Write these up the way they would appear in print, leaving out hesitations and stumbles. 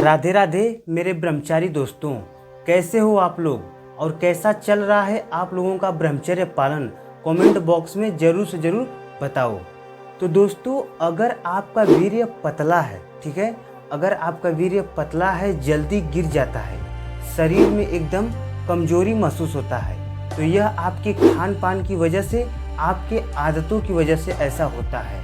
राधे राधे मेरे ब्रह्मचारी दोस्तों, कैसे हो आप लोग और कैसा चल रहा है आप लोगों का ब्रह्मचर्य पालन? कमेंट बॉक्स में ज़रूर से ज़रूर बताओ। तो दोस्तों, अगर आपका वीर्य पतला है, ठीक है, अगर आपका वीर्य पतला है, जल्दी गिर जाता है, शरीर में एकदम कमजोरी महसूस होता है, तो यह आपके खान पान की वजह से, आपके आदतों की वजह से ऐसा होता है।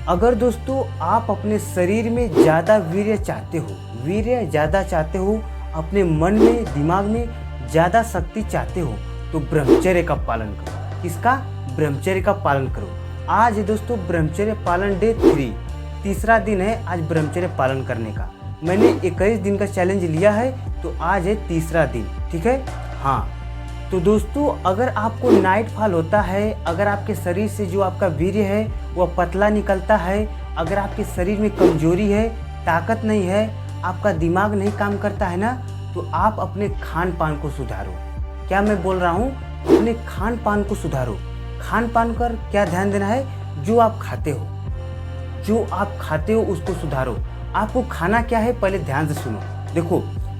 अगर दोस्तों आप अपने शरीर में ज़्यादा वीर्य चाहते हो, वीर्य ज़्यादा चाहते हो, अपने मन में दिमाग में ज़्यादा शक्ति चाहते हो, तो ब्रह्मचर्य का पालन करो। किसका? ब्रह्मचर्य का पालन करो। आज है दोस्तों ब्रह्मचर्य पालन डे 3, तीसरा दिन है आज ब्रह्मचर्य पालन करने का। मैंने 21 दिन का चैलेंज लिया है, तो आज है तीसरा दिन, ठीक है। हाँ, तो दोस्तों अगर आपको नाइट फॉल होता है, अगर आपके शरीर से जो आपका वीर्य है वह पतला निकलता है, अगर आपके शरीर में कमजोरी है, ताकत नहीं है, आपका दिमाग नहीं काम करता है ना, तो आप अपने खान पान को सुधारो। क्या मैं बोल रहा हूँ? अपने खान पान को सुधारो। खान पान पर क्या ध्यान देना है? जो आप खाते हो, जो आप खाते हो उसको सुधारो। आपको खाना क्या है पहले ध्यान से सुनो। देखो,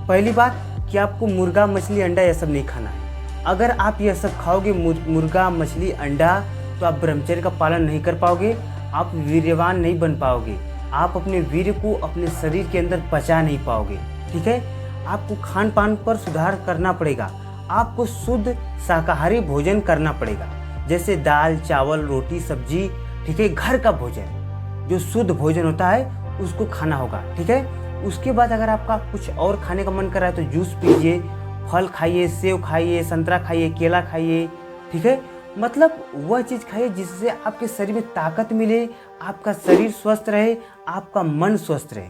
पहली बात कि आपको मुर्गा मछली अंडा यह सब नहीं खाना है। अगर आप यह सब खाओगे, मुर्गा मछली अंडा, तो आप ब्रह्मचर्य का पालन नहीं कर पाओगे, आप वीर्यवान नहीं बन पाओगे, आप अपने वीर्य को अपने शरीर के अंदर पचा नहीं पाओगे, ठीक है। आपको खान पान पर सुधार करना पड़ेगा। आपको शुद्ध शाकाहारी भोजन करना पड़ेगा, जैसे दाल चावल रोटी सब्जी, ठीक है। घर का भोजन जो शुद्ध भोजन होता है उसको खाना होगा, ठीक है। उसके बाद अगर आपका कुछ और खाने का मन कर रहा है तो जूस पीजिए, फल खाइए, सेव खाइए, संतरा खाइए, केला खाइए, ठीक है। मतलब वह चीज़ खाइए जिससे आपके शरीर में ताकत मिले, आपका शरीर स्वस्थ रहे, आपका मन स्वस्थ रहे,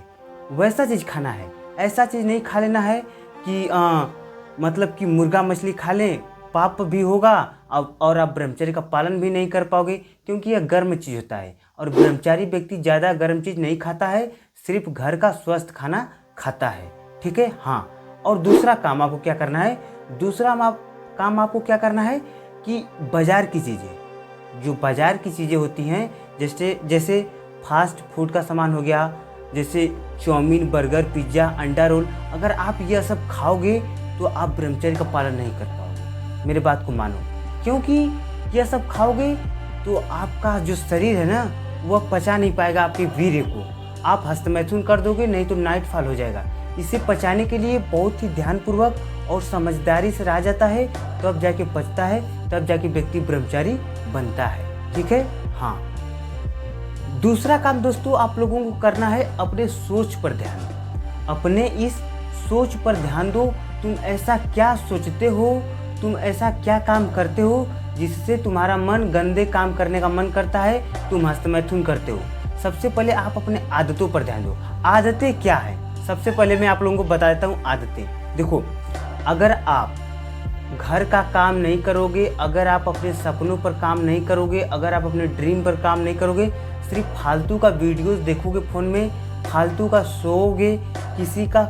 वैसा चीज़ खाना है। ऐसा चीज़ नहीं खा लेना है कि मतलब कि मुर्गा मछली खा लें, पाप भी होगा और आप ब्रह्मचर्य का पालन भी नहीं कर पाओगे, क्योंकि यह गर्म चीज़ होता है और ब्रह्मचारी व्यक्ति ज़्यादा गर्म चीज़ नहीं खाता है, सिर्फ घर का स्वस्थ खाना खाता है, ठीक है। हाँ, और दूसरा काम आपको क्या करना है? दूसरा काम आपको क्या करना है कि बाज़ार की चीज़ें, जो बाज़ार की चीज़ें होती हैं, जैसे फास्ट फूड का सामान हो गया, जैसे चाउमीन, बर्गर, पिज्ज़ा, अंडा रोल, अगर आप यह सब खाओगे तो आप ब्रह्मचर्य का पालन नहीं कर पाओगे। मेरे बात को मानो, क्योंकि यह सब खाओगे तो आपका जो शरीर है ना, वह पचा नहीं पाएगा आपके वीर्य को। आप हस्तमैथुन कर दोगे, नहीं तो नाइट फॉल हो जाएगा। इसे पचाने के लिए बहुत ही ध्यानपूर्वक और समझदारी से रहा जाता है, तब जाके पचता है, तब जाके व्यक्ति ब्रह्मचारी बनता है, ठीक है। हाँ, दूसरा काम दोस्तों आप लोगों को करना है, अपने सोच पर ध्यान दो। अपने इस सोच पर ध्यान दो। तुम ऐसा क्या सोचते हो, तुम ऐसा क्या काम करते हो जिससे तुम्हारा मन गंदे काम करने का मन करता है, तुम हस्तमैथुन करते हो। सबसे पहले आप अपने आदतों पर ध्यान दो। आदतें क्या है? सबसे पहले मैं आप लोगों को बता देता हूँ आदतें। देखो, अगर आप घर का काम नहीं करोगे, अगर आप अपने सपनों पर काम नहीं करोगे, अगर आप अपने ड्रीम पर काम नहीं करोगे, सिर्फ फालतू का वीडियोस देखोगे फ़ोन में, फालतू का सोओगे, किसी का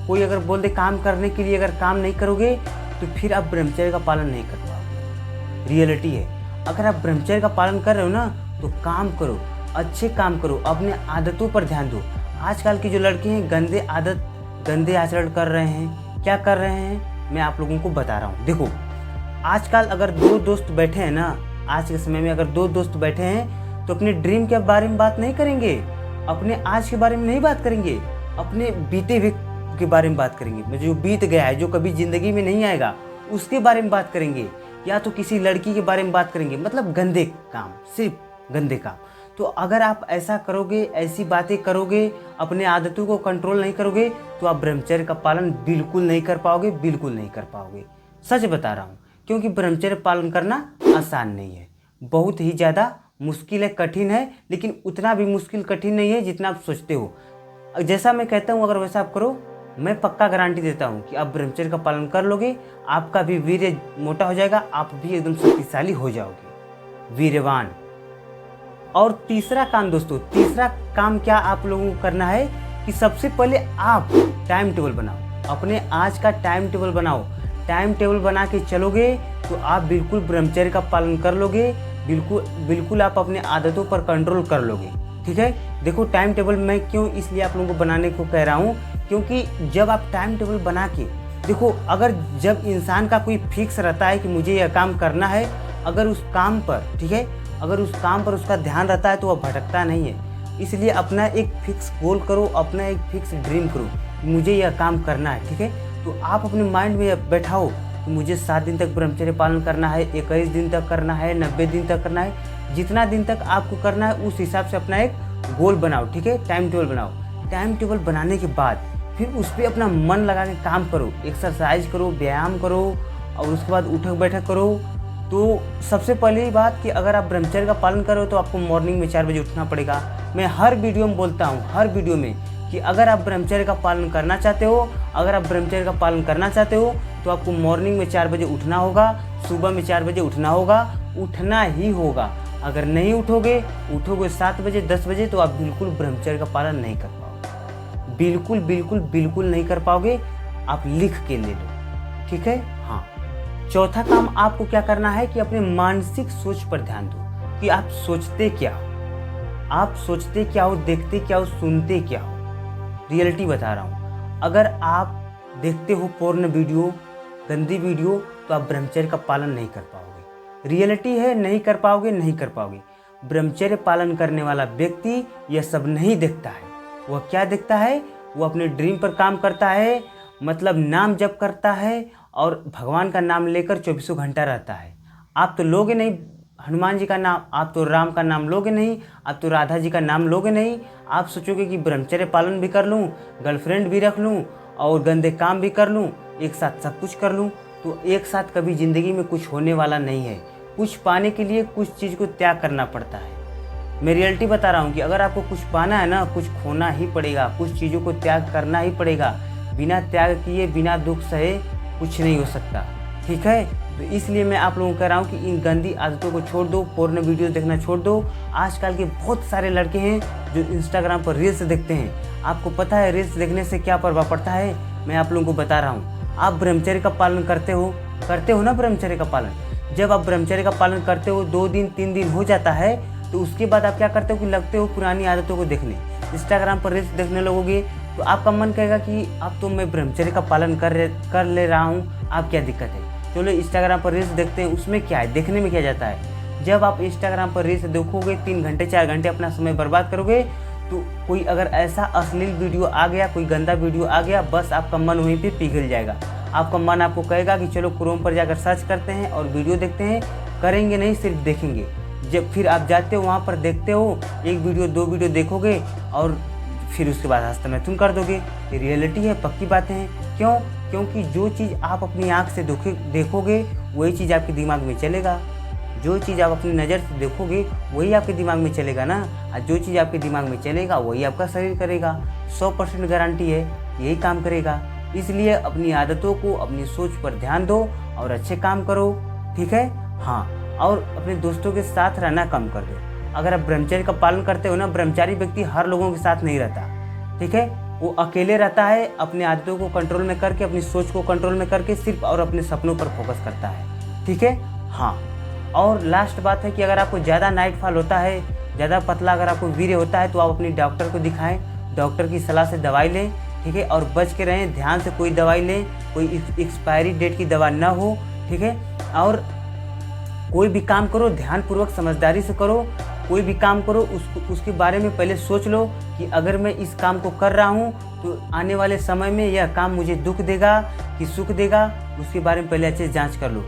कोई अगर बोल दे काम करने के लिए, अगर काम नहीं करोगे तो फिर आप ब्रह्मचर्य का पालन नहीं कर पाओगे। रियलिटी है, अगर आप ब्रह्मचर्य का पालन कर रहे हो ना, तो काम करो, अच्छे काम करो, अपने आदतों पर ध्यान दो। आजकल के जो लड़के हैं गंदे आचरण कर रहे हैं। क्या कर रहे हैं मैं आप लोगों को बता रहा हूँ। देखो, आजकल अगर दो दोस्त बैठे हैं ना, आज के समय में अगर दो दोस्त बैठे हैं तो अपने ड्रीम के बारे में बात नहीं करेंगे, अपने आज के बारे में नहीं बात करेंगे, अपने बीते हुए के बारे में बात करेंगे। जो बीत गया है, जो कभी जिंदगी में नहीं आएगा, उसके बारे में बात करेंगे, या तो किसी लड़की के बारे में बात करेंगे। मतलब गंदे काम, सिर्फ गंदे काम। तो अगर आप ऐसा करोगे, ऐसी बातें करोगे, अपने आदतों को कंट्रोल नहीं करोगे, तो आप ब्रह्मचर्य का पालन बिल्कुल नहीं कर पाओगे, बिल्कुल नहीं कर पाओगे। सच बता रहा हूँ, क्योंकि ब्रह्मचर्य पालन करना आसान नहीं है, बहुत ही ज़्यादा मुश्किल है, कठिन है, लेकिन उतना भी मुश्किल कठिन नहीं है जितना आप सोचते हो। जैसा मैं कहता हूँ अगर वैसा आप करो, मैं पक्का गारंटी देता हूँ कि आप ब्रह्मचर्य का पालन कर लोगे, आपका भी वीर्य मोटा हो जाएगा, आप भी एकदम शक्तिशाली हो जाओगे, वीर्यवान। और तीसरा काम दोस्तों, तीसरा काम क्या आप लोगों को करना है कि सबसे पहले आप टाइम टेबल बनाओ, अपने आज का टाइम टेबल बनाओ। टाइम टेबल बना के चलोगे तो आप बिल्कुल ब्रह्मचर्य का पालन कर लोगे, बिल्कुल आप अपने आदतों पर कंट्रोल कर लोगे। ठीक है। देखो टाइम टेबल मैं क्यों इसलिए आप लोगों को बनाने को कह रहा हूँ, क्योंकि जब आप टाइम टेबल बना के देखो, अगर जब इंसान का कोई फिक्स रहता है कि मुझे यह काम करना है, अगर उस काम पर, ठीक है, अगर उस काम पर उसका ध्यान रहता है तो वह भटकता नहीं है। इसलिए अपना एक फिक्स गोल करो, अपना एक फिक्स ड्रीम करो, मुझे यह काम करना है, ठीक है। तो आप अपने माइंड में बैठाओ कि मुझे 7 दिन तक ब्रह्मचर्य पालन करना है, 21 दिन तक करना है, 90 दिन तक करना है, जितना दिन तक आपको करना है उस हिसाब से अपना एक गोल बनाओ, ठीक है, टाइम टेबल बनाओ। टाइम टेबल बनाने के बाद फिर उस पर अपना मन लगा के काम करो, एक्सरसाइज करो, व्यायाम करो और उसके बाद उठक बैठक करो। तो सबसे पहली बात कि अगर आप ब्रह्मचर्य का पालन करो तो आपको मॉर्निंग में 4 बजे उठना पड़ेगा। मैं हर वीडियो में बोलता हूँ, हर वीडियो में, कि अगर आप ब्रह्मचर्य का पालन करना चाहते हो, अगर आप ब्रह्मचर्य का पालन करना चाहते हो तो आपको मॉर्निंग में 4 बजे उठना होगा, सुबह में 4 बजे उठना होगा, उठना ही होगा। अगर नहीं उठोगे 7 बजे 10 बजे तो आप बिल्कुल ब्रह्मचर्य का पालन नहीं कर पाओगे, बिल्कुल बिल्कुल बिल्कुल नहीं कर पाओगे। आप लिख के ले लो, ठीक है। हाँ, चौथा काम आपको क्या करना है कि अपने मानसिक सोच पर ध्यान दो कि आप सोचते क्या हो, आप सोचते क्या हो, देखते क्या हो, सुनते क्या हो। रियलिटी बता रहा हूँ, अगर आप देखते हो पोर्न वीडियो, गंदी वीडियो, तो आप ब्रह्मचर्य का पालन नहीं कर पाओगे। रियलिटी है, नहीं कर पाओगे, नहीं कर पाओगे। ब्रह्मचर्य पालन करने वाला व्यक्ति यह सब नहीं देखता है। वह क्या देखता है? वो अपने ड्रीम पर काम करता है, मतलब नाम जप करता है और भगवान का नाम लेकर 24 घंटा रहता है। आप तो लोगे नहीं हनुमान जी का नाम, आप तो राम का नाम लोगे नहीं, आप तो राधा जी का नाम लोगे नहीं। आप सोचोगे कि ब्रह्मचर्य पालन भी कर लूँ, गर्लफ्रेंड भी रख लूँ और गंदे काम भी कर लूँ, एक साथ सब कुछ कर लूँ। तो एक साथ कभी ज़िंदगी में कुछ होने वाला नहीं है। कुछ पाने के लिए कुछ चीज़ को त्याग करना पड़ता है। मैं रियलिटी बता रहा हूँ कि अगर आपको कुछ पाना है ना, कुछ खोना ही पड़ेगा, कुछ चीज़ों को त्याग करना ही पड़ेगा। बिना त्याग किए, बिना दुख सहे कुछ नहीं हो सकता, ठीक है। तो इसलिए मैं आप लोगों को कह रहा हूँ कि इन गंदी आदतों को छोड़ दो, पोर्न वीडियो देखना छोड़ दो। आजकल के बहुत सारे लड़के हैं जो इंस्टाग्राम पर रील्स देखते हैं। आपको पता है रील्स देखने से क्या प्रभाव पड़ता है? मैं आप लोगों को बता रहा हूँ। आप ब्रह्मचर्य का पालन करते हो ना, ब्रह्मचर्य का पालन। जब आप ब्रह्मचर्य का पालन करते हो, 2 दिन 3 दिन हो जाता है, तो उसके बाद आप क्या करते हो कि लगते हो पुरानी आदतों को देखने। इंस्टाग्राम पर रील्स देखने लगोगे तो आपका मन कहेगा कि अब तो मैं ब्रह्मचर्य का पालन कर ले रहा हूँ, अब क्या दिक्कत है। चलो इंस्टाग्राम पर रील्स देखते हैं, उसमें क्या है, देखने में क्या जाता है। जब आप इंस्टाग्राम पर रील्स देखोगे, 3 घंटे 4 घंटे अपना समय बर्बाद करोगे, तो कोई अगर ऐसा अश्लील वीडियो आ गया, कोई गंदा वीडियो आ गया, बस आपका मन वहीं पे पिघल जाएगा। आपका मन आपको कहेगा कि चलो क्रोम पर जाकर सर्च करते हैं और वीडियो देखते हैं। करेंगे नहीं, सिर्फ देखेंगे। जब फिर आप जाते हो वहाँ पर, देखते हो, 1 वीडियो 2 वीडियो देखोगे और फिर उसके बाद हस्तमैथुन कर दोगे। ये रियलिटी है, पक्की बातें हैं। क्यों? क्योंकि जो चीज़ आप अपनी आँख से देखोगे वही चीज़ आपके दिमाग में चलेगा। जो चीज़ आप अपनी नज़र से देखोगे वही आपके दिमाग में चलेगा ना, और जो चीज़ आपके दिमाग में चलेगा वही आपका शरीर करेगा। 100% गारंटी है, यही काम करेगा। इसलिए अपनी आदतों को, अपनी सोच पर ध्यान दो और अच्छे काम करो, ठीक है। हाँ, और अपने दोस्तों के साथ रहना कम कर दो। अगर आप ब्रह्मचर्य का पालन करते हो ना, ब्रह्मचारी व्यक्ति हर लोगों के साथ नहीं रहता, ठीक है। वो अकेले रहता है, अपनी आदतों को कंट्रोल में करके, अपनी सोच को कंट्रोल में करके सिर्फ और अपने सपनों पर फोकस करता है, ठीक है। हाँ, और लास्ट बात है कि अगर आपको ज़्यादा नाइट फॉल होता है, ज़्यादा पतला अगर आपको वीर्य होता है, तो आप अपनी डॉक्टर को दिखाएं, डॉक्टर की सलाह से दवाई लें, ठीक है। और बच के रहें, ध्यान से कोई दवाई लें, कोई एक्सपायरी डेट की दवा ना हो, ठीक है। और कोई भी काम करो ध्यानपूर्वक, समझदारी से करो। कोई भी काम करो उसके बारे में पहले सोच लो कि अगर मैं इस काम को कर रहा हूँ तो आने वाले समय में यह काम मुझे दुख देगा कि सुख देगा, उसके बारे में पहले अच्छे से जांच कर लो।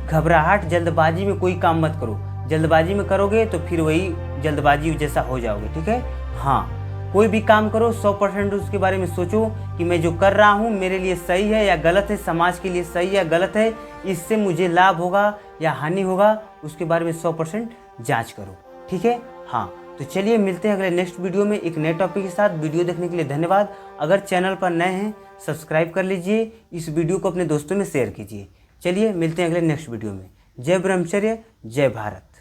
घबराहट, जल्दबाजी में कोई काम मत करो। जल्दबाजी में करोगे तो फिर वही जल्दबाजी जैसा हो जाओगे, ठीक है। हाँ, कोई भी काम करो 100% उसके बारे में सोचो कि मैं जो कर रहा हूँ मेरे लिए सही है या गलत है, समाज के लिए सही या गलत है, इससे मुझे लाभ होगा या हानि होगा, उसके बारे में 100% जांच करो, ठीक है। हाँ, तो चलिए मिलते हैं अगले नेक्स्ट वीडियो में एक नए टॉपिक के साथ। वीडियो देखने के लिए धन्यवाद। अगर चैनल पर नए हैं सब्सक्राइब कर लीजिए, इस वीडियो को अपने दोस्तों में शेयर कीजिए। चलिए मिलते हैं अगले नेक्स्ट वीडियो में। जय ब्रह्मचर्य, जय भारत।